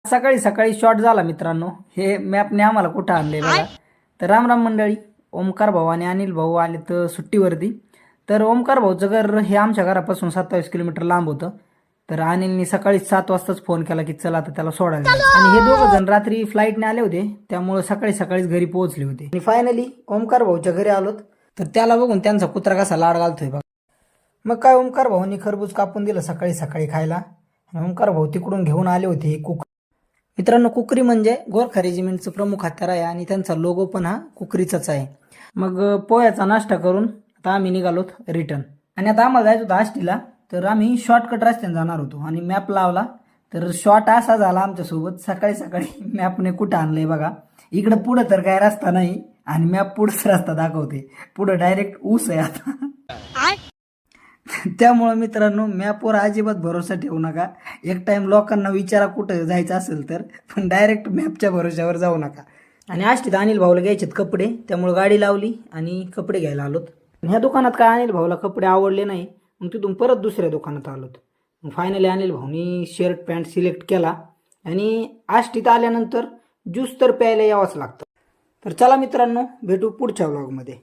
सकाळी सकाळी शॉट झाला मित्रांनो. हे मॅपने आम्हाला कुठं आणलंय बघा. तर राम राम मंडळी. ओमकार भाऊ आणि अनिल भाऊ आले तर सुट्टीवरती. तर ओमकार भाऊचं घर हे आमच्या घरापासून 27 किलोमीटर लांब होतं. तर अनिलनी सकाळी 7 वाजताच फोन केला की चला आता त्याला सोडायला जायचं. आणि हे दोघं जण रात्री फ्लाईटने आले होते, त्यामुळे सकाळी सकाळीच घरी पोहोचले होते. आणि फायनली ओमकार भाऊच्या घरी आलोत. तर त्याला बघून त्यांचा कुत्रा कसा लाड घालतोय बघा. मग काय ओमकार भाऊनी खरबूज कापून दिलं सकाळी सकाळी खायला. आणि ओमकार भाऊ तिकडून घेऊन आले होते कुकर. मित्रांनो, कुकरी म्हणजे गोरखा रेजिमेंटचं प्रमुख हत्यार आहे आणि त्यांचा लोगो पण हा कुकरीचाच आहे. मग पोह्याचा नाश्ता करून आता आम्ही निघालोत रिटर्न. आणि आता आम्हाला जायचं होतं आष्टीला. तर आम्ही शॉर्टकट रस्त्याने जाणार होतो आणि मॅप लावला. तर शॉर्ट असा झाला आमच्यासोबत. सकाळी सकाळी मॅपने कुठं आणलंय बघा. इकडं पुढं तर काय रस्ता नाही आणि मॅप पुढंच रस्ता दाखवते. पुढं डायरेक्ट ऊस आहे आता. त्यामुळे मित्रांनो, मॅपवर अजिबात भरोसा ठेवू नका. एक टाइम लोकांना विचारा कुठं जायचं असेल तर, पण डायरेक्ट मॅपच्या भरोश्यावर जाऊ नका. आणि आष्टीत अनिल भाऊला घ्यायचेत कपडे, त्यामुळे गाडी लावली आणि कपडे घ्यायला आलोत. ह्या दुकानात काय अनिल भाऊला कपडे आवडले नाही, मग तिथून परत दुसऱ्या दुकानात आलोत. मग फायनली अनिल भाऊनी शर्ट पॅन्ट सिलेक्ट केला. आणि आष्टीत आल्यानंतर ज्यूस तर प्यायला यावंच लागतं. तर चला मित्रांनो, भेटू पुढच्या व्लॉगमध्ये.